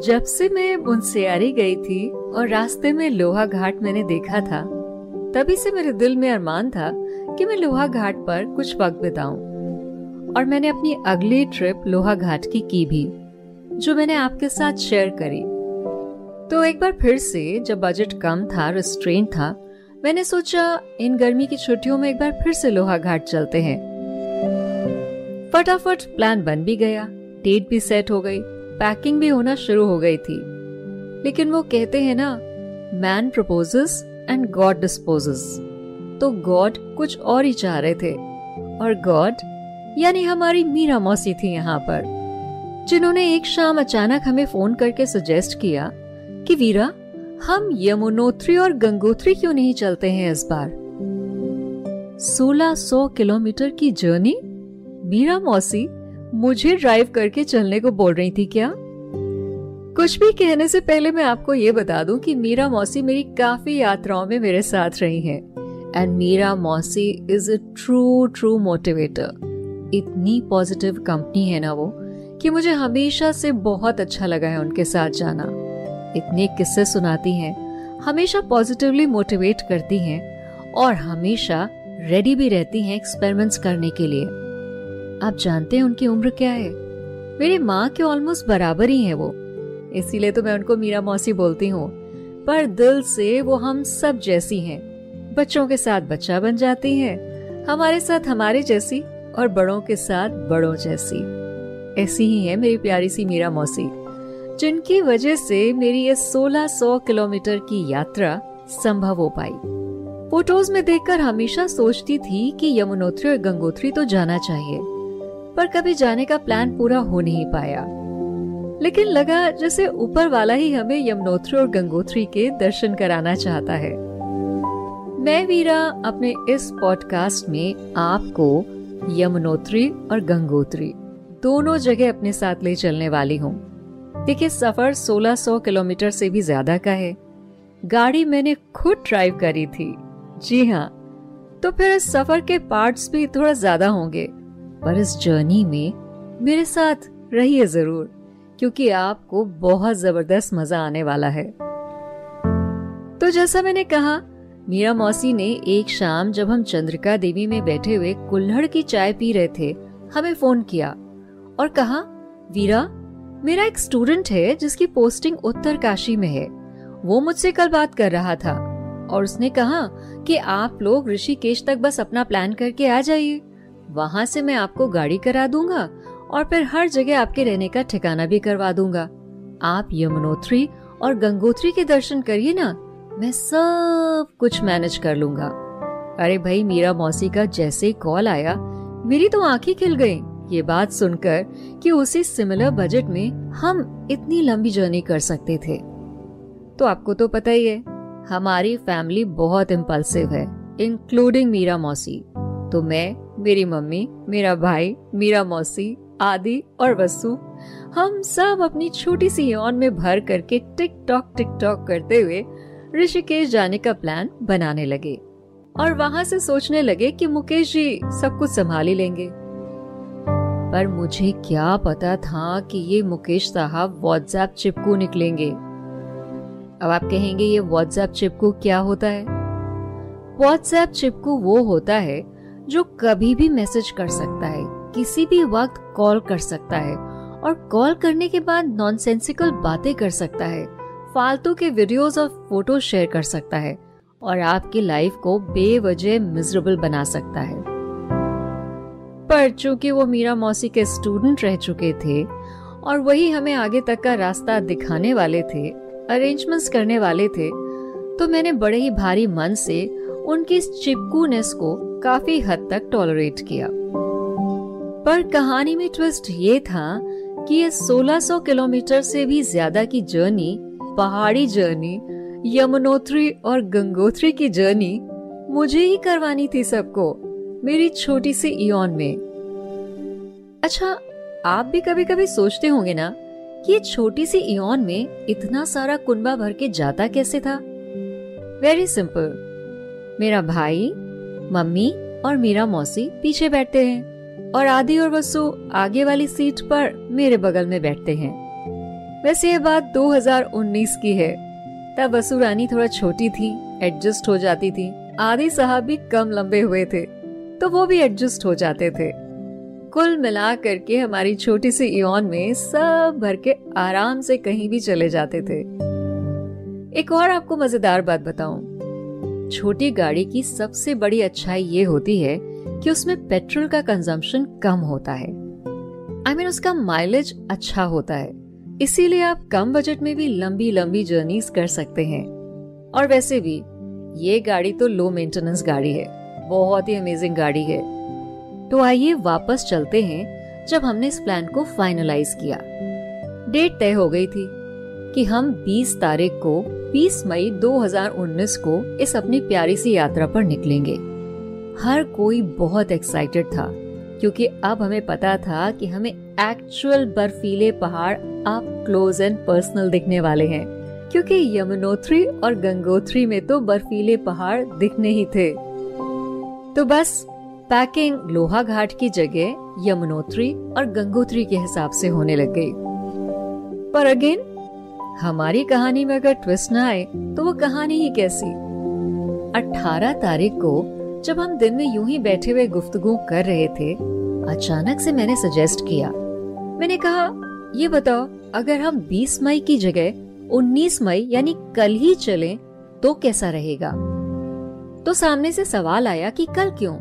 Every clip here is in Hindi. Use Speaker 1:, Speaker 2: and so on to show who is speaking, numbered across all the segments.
Speaker 1: जब से मैं मुनस्यारी गई थी और रास्ते में लोहा घाट मैंने देखा था, तभी से मेरे दिल में अरमान था कि मैं लोहा घाट पर कुछ वक्त बिताऊं। और मैंने अपनी अगली ट्रिप लोहा घाट की भी, जो मैंने आपके साथ शेयर करी। तो एक बार फिर से जब बजट कम था, रिस्ट्रेंट था, मैंने सोचा इन गर्मी की छुट्टियों में एक बार फिर से लोहा घाट चलते हैं। फटाफट प्लान बन भी गया, डेट भी सेट हो गई, पैकिंग भी होना शुरू हो गई थी। लेकिन वो कहते हैं ना, man proposes and God disposes. तो गॉड कुछ और ही चाह रहे थे, और गॉड यानी हमारी मीरा मौसी थी यहाँ पर, जिन्होंने एक शाम अचानक हमें फोन करके सजेस्ट किया कि वीरा, हम यमुनोत्री और गंगोत्री क्यों नहीं चलते हैं इस बार। 1600 किलोमीटर की जर्नी मीरा मौसी मुझे ड्राइव करके चलने को बोल रही थी क्या? कुछ भी कहने से पहले मैं आपको ये बता दूं कि मीरा मौसी मेरी काफी यात्राओं में मेरे साथ रही हैं। एंड मीरा मौसी इज अ ट्रू मोटिवेटर। इतनी पॉजिटिव कंपनी है ना वो, कि मुझे हमेशा से बहुत अच्छा लगा है उनके साथ जाना। इतने किस्से सुनाती हैं, हमेशा पॉजिटिवली मोटिवेट करती हैं और हमेशा रेडी भी रहती हैं एक्सपेरिमेंट्स करने के लिए। आप जानते हैं उनकी उम्र क्या है? मेरी माँ के ऑलमोस्ट बराबर ही है वो, इसीलिए तो मैं उनको मीरा मौसी बोलती हूँ। पर दिल से वो हम सब जैसी हैं। बच्चों के साथ बच्चा बन जाती हैं, हमारे साथ हमारे जैसी, और बड़ों के साथ बड़ों जैसी। ऐसी ही है मेरी प्यारी सी मीरा मौसी, जिनकी वजह से मेरी ये 1600 किलोमीटर की यात्रा संभव हो पाई। फोटोज में देखकर हमेशा सोचती थी कि यमुनोत्री और गंगोत्री तो जाना चाहिए, पर कभी जाने का प्लान पूरा हो नहीं पाया। लेकिन लगा जैसे ऊपर वाला ही हमें यमुनोत्री और गंगोत्री के दर्शन कराना चाहता है। मैं वीरा अपने इस पॉडकास्ट में आपको यमुनोत्री और गंगोत्री दोनों जगह अपने साथ ले चलने वाली हूँ। देखिए, सफर 1600 किलोमीटर से भी ज्यादा का है। गाड़ी मैंने खुद ड्राइव करी थी, जी हाँ, तो फिर इस सफर के पार्ट्स भी थोड़ा ज्यादा होंगे। पर इस जर्नी में मेरे साथ रहिए जरूर, क्योंकि आपको बहुत जबरदस्त मजा आने वाला है। तो जैसा मैंने कहा, मीरा मौसी ने एक शाम जब हम चंद्रिका देवी में बैठे हुए कुल्हड़ की चाय पी रहे थे, हमें फोन किया और कहा, वीरा, मेरा एक स्टूडेंट है जिसकी पोस्टिंग उत्तरकाशी में है। वो मुझसे कल बात कर रहा था और उसने कहा कि आप लोग ऋषिकेश तक बस अपना प्लान करके आ जाइए। वहाँ से मैं आपको गाड़ी करा दूंगा और फिर हर जगह आपके रहने का ठिकाना भी करवा दूंगा। आप यमुनोत्री और गंगोत्री के दर्शन करिए ना, मैं सब कुछ मैनेज कर लूंगा। अरे भाई, मीरा मौसी का जैसे कॉल आया, मेरी तो आंखें खिल गईं ये बात सुनकर कि उसी सिमिलर बजट में हम इतनी लंबी जर्नी कर सकते थे। तो आपको तो पता ही है, हमारी फैमिली बहुत इम्पल्सिव है, इंक्लूडिंग मीरा मौसी। तो मैं, मेरी मम्मी, मेरा भाई, मीरा मौसी, आदि और वसु, हम सब अपनी छोटी सी यौन में भर करके टिक टॉक करते हुए ऋषिकेश जाने का प्लान बनाने लगे। और वहाँ से सोचने लगे कि मुकेश जी सब कुछ संभाल ही लेंगे। पर मुझे क्या पता था कि ये मुकेश साहब व्हाट्सएप चिपकू निकलेंगे। अब आप कहेंगे, ये व्हाट्सएप चिपकू क्या होता है? व्हाट्सएप चिपकू वो होता है जो कभी भी मैसेज कर सकता है, किसी भी वक्त कॉल कर सकता है, और कॉल करने के बाद नॉनसेंसिकल बातें कर सकता है, फालतू के वीडियोस और फोटो शेयर कर सकता है, और आपकी लाइफ को बेवजह मिजरेबल बना सकता है। पर चूंकि वो मीरा मौसी के स्टूडेंट रह चुके थे और वही हमें आगे तक का रास्ता दिखाने वाले थे, अरेंजमेंट्स करने वाले थे, तो मैंने बड़े ही भारी मन से उनकी इस चिपकूनेस को काफी हद तक टॉलरेट किया। पर कहानी में ट्विस्ट ये था कि ये 1600 किलोमीटर से भी ज्यादा की जर्नी, पहाड़ी जर्नी, यमुनोत्री और गंगोत्री की जर्नी मुझे ही करवानी थी सबको, मेरी छोटी सी इयॉन में। अच्छा, आप भी कभी कभी सोचते होंगे ना कि ये छोटी सी इयॉन में इतना सारा कुनबा भर के जाता कैसे था? वेरी सिंपल, मेरा भाई, मम्मी और मीरा मौसी पीछे बैठते हैं और आदि और वसु आगे वाली सीट पर मेरे बगल में बैठते हैं। वैसे ये बात 2019 की है। तब वसु रानी थोड़ा छोटी थी, एडजस्ट हो जाती थी। आदि साहब भी कम लंबे हुए थे तो वो भी एडजस्ट हो जाते थे। कुल मिला करके हमारी छोटी सी इयॉन में सब भर के आराम से कहीं भी चले जाते थे। एक और आपको मजेदार बात बताऊं, छोटी गाड़ी की सबसे बड़ी अच्छाई ये होती है कि उसमें पेट्रोल का कंजम्पशन कम होता है। उसका माइलेज अच्छा होता है, इसीलिए आप कम बजट में भी लंबी लंबी जर्नीज कर सकते हैं। और वैसे भी ये गाड़ी तो लो मेंटेनेंस गाड़ी है, बहुत ही अमेजिंग गाड़ी है। तो आइए वापस चलते हैं। जब हमने इस प्लान को फाइनलाइज किया, डेट तय हो गई थी कि हम 20 तारीख को 20 मई 2019 को इस अपनी प्यारी सी यात्रा पर निकलेंगे। हर कोई बहुत एक्साइटेड था क्योंकि अब हमें पता था कि हमें एक्चुअल बर्फीले पहाड़ आप क्लोज एंड पर्सनल दिखने वाले हैं, क्योंकि यमुनोत्री और गंगोत्री में तो बर्फीले पहाड़ दिखने ही थे। तो बस पैकिंग लोहा घाट की जगह यमुनोत्री और गंगोत्री के हिसाब से होने लग गई। पर अगेन हमारी कहानी में अगर ट्विस्ट ना आए तो वो कहानी ही कैसी। 18 तारीख को जब हम दिन में यूं ही बैठे हुए गुफ्तगू कर रहे थे, अचानक से मैंने सजेस्ट किया। मैंने कहा, ये बताओ अगर हम 20 मई की जगह 19 मई यानी कल ही चलें तो कैसा रहेगा? तो सामने से सवाल आया कि कल क्यों?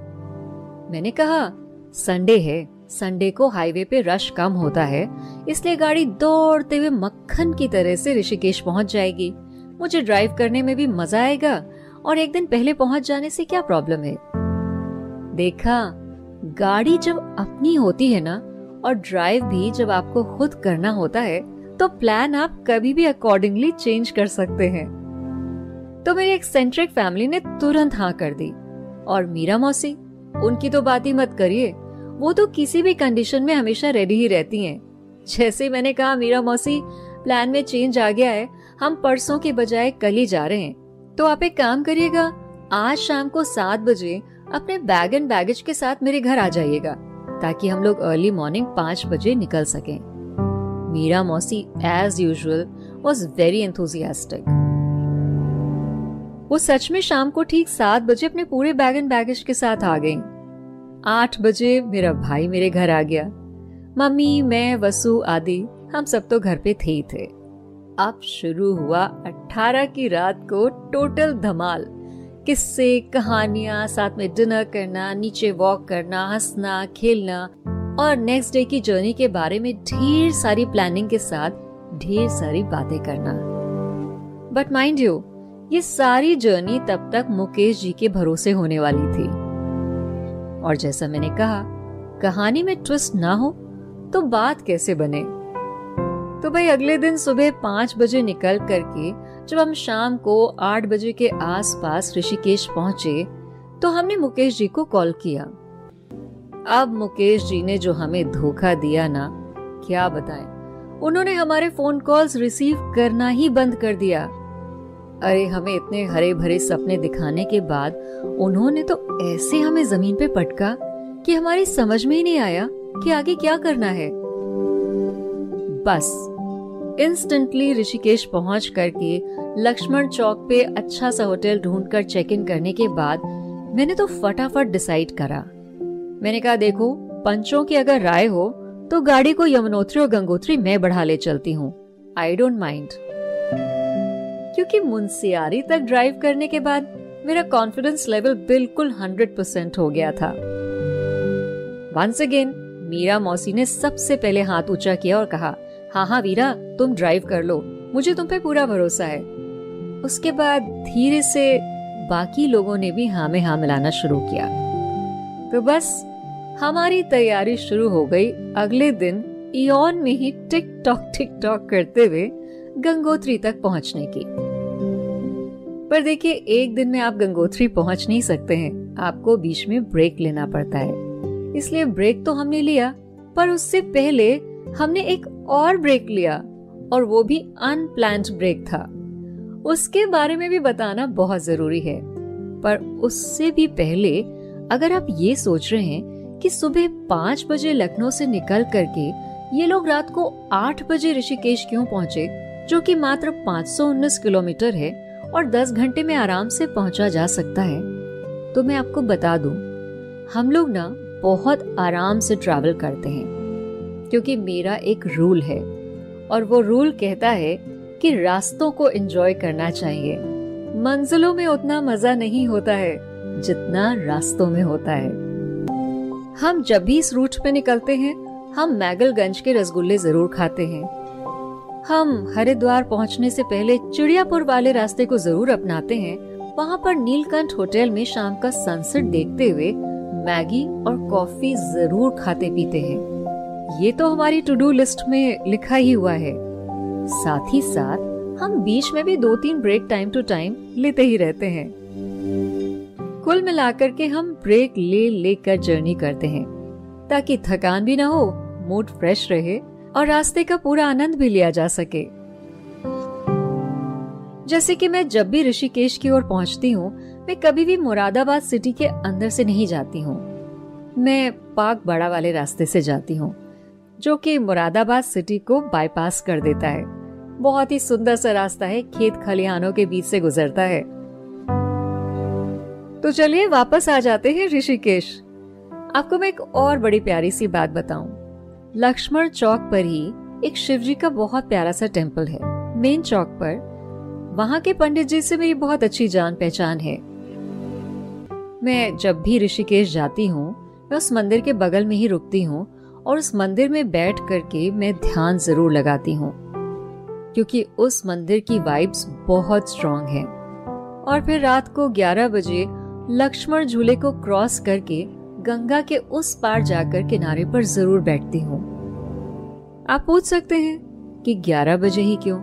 Speaker 1: मैंने कहा, संडे है, संडे को हाईवे पे रश कम होता है, इसलिए गाड़ी दौड़ते हुए मक्खन की तरह से ऋषिकेश पहुंच जाएगी। मुझे ड्राइव करने में भी मजा आएगा और एक दिन पहले पहुंच जाने से क्या प्रॉब्लम है? देखा, गाड़ी जब अपनी होती है ना, और ड्राइव भी जब आपको खुद करना होता है, तो प्लान आप कभी भी अकॉर्डिंगली चेंज कर सकते हैं। तो मेरी एक्सेंट्रिक फैमिली ने तुरंत हाँ कर दी। और मीरा मौसी, उनकी तो बात ही मत करिए, वो तो किसी भी कंडीशन में हमेशा रेडी ही रहती हैं। जैसे मैंने कहा, मीरा मौसी प्लान में चेंज आ गया है, हम परसों के बजाय कल ही जा रहे हैं, तो आप एक काम करिएगा, आज शाम को 7 बजे अपने बैग एंड बैगेज के साथ मेरे घर आ जाइएगा, ताकि हम लोग अर्ली मॉर्निंग 5 बजे निकल सकें। मीरा मौसी as usual was very enthusiastic. वो सच में शाम को ठीक 7 बजे अपने पूरे बैग एंड बैगेज के साथ आ गई। 8 बजे मेरा भाई मेरे घर आ गया। मम्मी, मैं, वसु आदि हम सब तो घर पे थे ही थे। अब शुरू हुआ 18 की रात को टोटल धमाल। किस्से, कहानियां, साथ में डिनर करना, नीचे वॉक करना, हंसना, खेलना और नेक्स्ट डे की जर्नी के बारे में ढेर सारी प्लानिंग के साथ ढेर सारी बातें करना। बट माइंड यू, ये सारी जर्नी तब तक मुकेश जी के भरोसे होने वाली थी। और जैसा मैंने कहा, कहानी में ट्विस्ट ना हो तो बात कैसे बने? तो भाई अगले दिन सुबह 5 बजे निकल करके जब हम शाम को 8 बजे के आसपास ऋषिकेश पहुंचे, तो हमने मुकेश जी को कॉल किया। अब मुकेश जी ने जो हमें धोखा दिया ना, क्या बताएं। उन्होंने हमारे फोन कॉल्स रिसीव करना ही बंद कर दिया। अरे, हमें इतने हरे भरे सपने दिखाने के बाद उन्होंने तो ऐसे हमें जमीन पे पटका कि हमारी समझ में ही नहीं आया कि आगे क्या करना है। बस इंस्टेंटली ऋषिकेश पहुंच करके लक्ष्मण चौक पे अच्छा सा होटल ढूंढकर चेक इन करने के बाद मैंने तो फटाफट डिसाइड करा। मैंने कहा, देखो, पंचों की अगर राय हो तो गाड़ी को यमुनोत्री और गंगोत्री मैं बढ़ा ले चलती हूँ। आई डोंट माइंड, क्योंकि मुंशियारी तक ड्राइव करने के बाद मेरा कॉन्फिडेंस लेवल बिल्कुल 100% हो गया था। वंस अगेन मीरा मौसी ने सबसे पहले हाथ ऊंचा किया और कहा, हाँ हाँ वीरा, तुम ड्राइव कर लो, मुझे तुम पे पूरा भरोसा है। उसके बाद धीरे से बाकी लोगों ने भी हाँ में हाँ मिलाना शुरू किया। तो बस हमारी तैयारी शुरू हो गई अगले दिन इयॉन में ही टिक टॉक करते हुए गंगोत्री तक पहुंचने की। पर देखिए, एक दिन में आप गंगोत्री पहुंच नहीं सकते हैं, आपको बीच में ब्रेक लेना पड़ता है। इसलिए ब्रेक तो हमने लिया, पर उससे पहले हमने एक और ब्रेक लिया, और वो भी अनप्लान्ड ब्रेक था। उसके बारे में भी बताना बहुत जरूरी है। पर उससे भी पहले अगर आप ये सोच रहे हैं कि सुबह 5 बजे लखनऊ से निकल करके ये लोग रात को 8 बजे ऋषिकेश क्यों पहुंचे, जो कि मात्र 519 किलोमीटर है और 10 घंटे में आराम से पहुंचा जा सकता है? तो मैं आपको बता दूं, हम लोग ना बहुत आराम से ट्रैवल करते हैं, क्योंकि मेरा एक रूल है और वो रूल कहता है कि रास्तों को एंजॉय करना चाहिए। मंजिलों में उतना मजा नहीं होता है जितना रास्तों में होता है। हम जब भी इस रूट पे निकलते हैं, हम मैगलगंज के रसगुल्ले जरूर खाते हैं। हम हरिद्वार पहुंचने से पहले चिड़ियापुर वाले रास्ते को जरूर अपनाते हैं। वहाँ पर नीलकंठ होटल में शाम का सनसेट देखते हुए मैगी और कॉफी जरूर खाते पीते हैं। ये तो हमारी टू डू लिस्ट में लिखा ही हुआ है। साथ ही साथ हम बीच में भी 2-3 ब्रेक टाइम टू टाइम लेते ही रहते हैं। कुल मिलाकर के हम ब्रेक ले लेकर जर्नी करते हैं, ताकि थकान भी ना हो, मूड फ्रेश रहे और रास्ते का पूरा आनंद भी लिया जा सके। जैसे कि मैं जब भी ऋषिकेश की ओर पहुंचती हूँ, मैं कभी भी मुरादाबाद सिटी के अंदर से नहीं जाती हूँ। मैं पाक बड़ा वाले रास्ते से जाती हूँ, जो कि मुरादाबाद सिटी को बाईपास कर देता है। बहुत ही सुंदर सा रास्ता है, खेत खलिहानों के बीच से गुजरता है। तो चलिए वापस आ जाते हैं ऋषिकेश। आपको मैं एक और बड़ी प्यारी सी बात बताऊं। लक्ष्मण चौक पर ही एक शिवजी का बहुत प्यारा सा टेम्पल है, मेन चौक पर। वहाँ के पंडित जी से मेरी बहुत अच्छी जान पहचान है। मैं जब भी ऋषिकेश जाती हूँ, मैं उस मंदिर के बगल में ही रुकती हूँ और उस मंदिर में बैठ करके मैं ध्यान जरूर लगाती हूँ, क्योंकि उस मंदिर की वाइब्स बहुत स्ट्रॉन्ग है। और फिर रात को 11 बजे लक्ष्मण झूले को क्रॉस करके गंगा के उस पार जाकर किनारे पर जरूर बैठती हूँ। आप पूछ सकते हैं कि 11 बजे ही क्यों?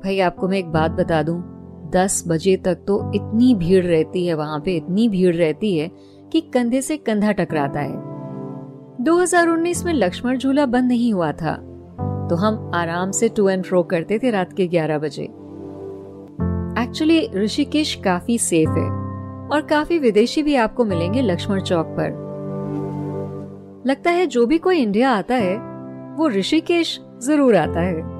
Speaker 1: भाई आपको मैं एक बात बता दूं, 10 बजे तक तो इतनी भीड़ रहती है, वहां पे इतनी भीड़ रहती है कि कंधे से कंधा टकराता है। 2019 में लक्ष्मण झूला बंद नहीं हुआ था, तो हम आराम से टू एंड फ्रो करते थे रात के 11 बजे। एक्चुअली ऋषिकेश काफी सेफ है और काफी विदेशी भी आपको मिलेंगे लक्ष्मण चौक पर। लगता है जो भी कोई इंडिया आता है वो ऋषिकेश जरूर आता है।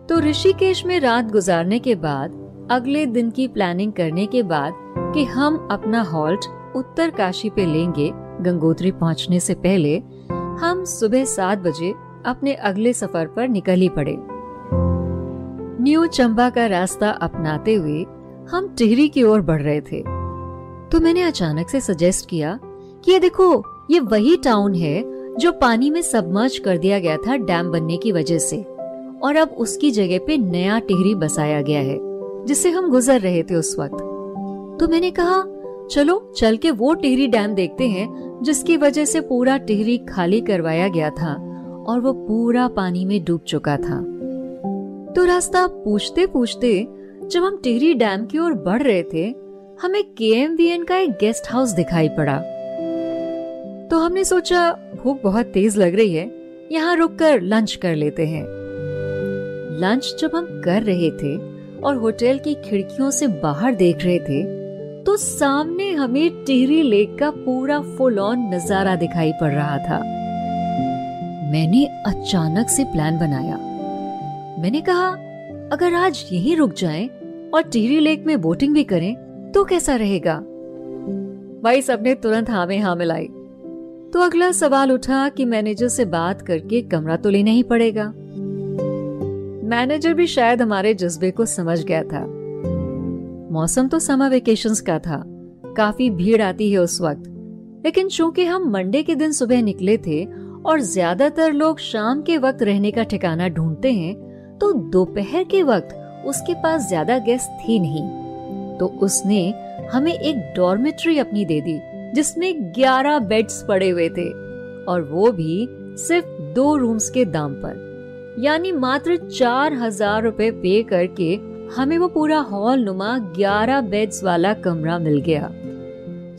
Speaker 1: तो ऋषिकेश में रात गुजारने के बाद, अगले दिन की प्लानिंग करने के बाद कि हम अपना हॉल्ट उत्तर काशी पे लेंगे गंगोत्री पहुंचने से पहले, हम सुबह 7 बजे अपने अगले सफर पर निकल ही पड़े। न्यू चंबा का रास्ता अपनाते हुए हम टिहरी की ओर बढ़ रहे थे। तो मैंने अचानक से सजेस्ट किया कि ये देखो, ये वही टाउन है जो पानी में सबमर्ज कर दिया गया था डैम बनने की वजह से, और अब उसकी जगह पे नया टिहरी बसाया गया है, जिससे हम गुजर रहे थे उस वक्त। तो मैंने कहा चलो चल के वो टिहरी डैम देखते हैं जिसकी वजह से पूरा टिहरी खाली करवाया गया था और वो पूरा पानी में डूब चुका था। तो रास्ता पूछते पूछते जब हम टिहरी डैम की ओर बढ़ रहे थे, हमें KMVN का एक गेस्ट हाउस दिखाई पड़ा। तो हमने सोचा भूख बहुत तेज लग रही है, यहाँ रुककर लंच कर लेते हैं। लंच जब हम कर रहे थे और होटल की खिड़कियों से बाहर देख रहे थे, तो सामने हमें टिहरी लेक का पूरा फुल ऑन नजारा दिखाई पड़ रहा था। मैंने अचानक से प्लान बनाया। मैंने कहा अगर आज यहीं रुक जाएं और टिहरी लेक में बोटिंग भी करें तो कैसा रहेगा? भाई सबने तुरंत हाँ में हाँ मिलाई। तो अगला सवाल उठा कि मैनेजर से बात करके कमरा तो लेना ही पड़ेगा। मैनेजर भी शायद हमारे जज्बे को समझ गया था। मौसम तो समर वेकेशंस का था, काफी भीड़ आती है उस वक्त, लेकिन चूंकि हम मंडे के दिन सुबह निकले थे और ज्यादातर लोग शाम के वक्त रहने का ठिकाना ढूंढते हैं, तो दोपहर के वक्त उसके पास ज्यादा गेस्ट थी नहीं। तो उसने हमें एक डॉर्मेट्री अपनी दे दी जिसमें 11 बेड्स पड़े हुए थे, और वो भी सिर्फ 2 रूम्स के दाम पर, यानी मात्र 4,000 रुपए पे करके हमें वो पूरा हॉल नुमा 11 बेड्स वाला कमरा मिल गया।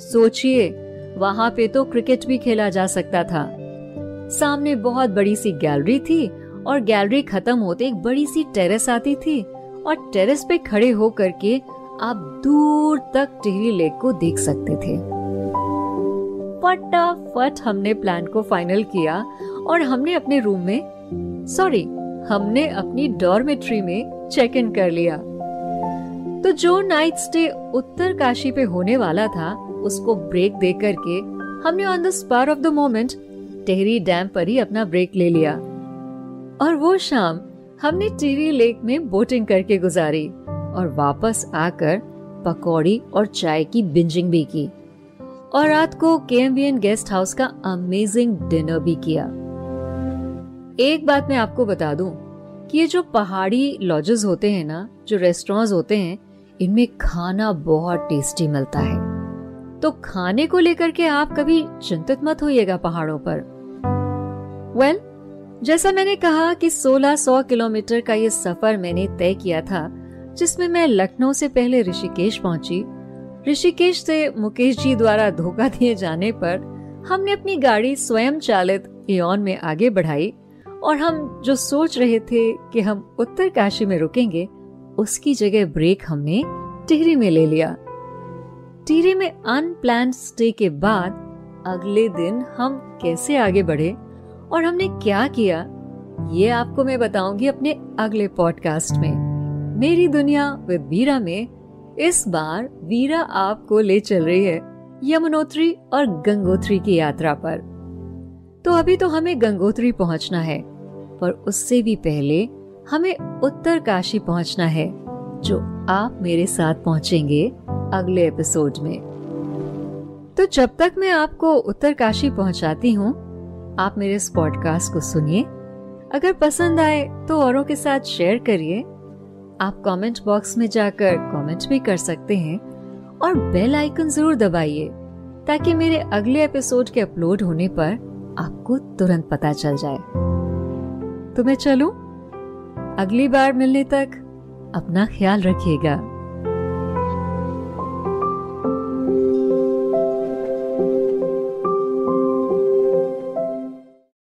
Speaker 1: सोचिए, वहाँ पे तो क्रिकेट भी खेला जा सकता था। सामने बहुत बड़ी सी गैलरी थी और गैलरी खत्म होते एक बड़ी सी टेरेस आती थी, और टेरेस पे खड़े होकर के आप दूर तक टिहरी लेक को देख सकते थे। फटाफट हमने प्लान को फाइनल किया और हमने अपने अपनी डॉर्मेट्री में चेक इन कर लिया। तो जो नाइट स्टे उत्तर काशी पे होने वाला था उसको ब्रेक दे करके हमने on the spot of the moment Tehri dam पर ही अपना ब्रेक ले लिया और वो शाम हमने टिहरी लेक में बोटिंग करके गुजारी और वापस आकर पकौड़ी और चाय की बिंजिंग भी की और रात को KMVN गेस्ट हाउस का अमेजिंग डिनर भी किया। एक बात मैं आपको बता दूं कि ये जो पहाड़ी लॉजेस होते हैं ना, जो रेस्टोरेंट्स होते हैं, इनमें खाना बहुत टेस्टी मिलता है। तो खाने को लेकर के आप कभी चिंतित मत होइएगा पहाड़ों पर। वेल, जैसा मैंने कहा कि 1600 किलोमीटर का ये सफर मैंने तय किया था, जिसमें मैं लखनऊ से पहले ऋषिकेश पहुंची। ऋषिकेश से मुकेश जी द्वारा धोखा दिए जाने पर हमने अपनी गाड़ी स्वयं चालित एऑन में आगे बढ़ाई और हम जो सोच रहे थे कि हम उत्तर काशी में रुकेंगे, उसकी जगह ब्रेक हमने टिहरी में ले लिया। टिहरी में अनप्लान्ड स्टे के बाद अगले दिन हम कैसे आगे बढ़े और हमने क्या किया, ये आपको मैं बताऊंगी अपने अगले पॉडकास्ट में। मेरी दुनिया विद वीरा में इस बार वीरा आपको ले चल रही है यमुनोत्री और गंगोत्री की यात्रा पर। तो अभी तो हमें गंगोत्री पहुंचना है, पर उससे भी पहले हमें उत्तर काशी पहुंचना है, जो आप मेरे साथ पहुंचेंगे अगले एपिसोड में। तो जब तक मैं आपको उत्तर काशी पहुंचाती हूँ, आप मेरे इस पॉडकास्ट को सुनिए। अगर पसंद आए तो औरों के साथ शेयर करिए। आप कमेंट बॉक्स में जाकर कमेंट भी कर सकते हैं और बेल आइकन जरूर दबाइए ताकि मेरे अगले एपिसोड के अपलोड होने पर आपको तुरंत पता चल जाए। तो मैं चलूं? अगली बार मिलने तक अपना ख्याल रखिएगा।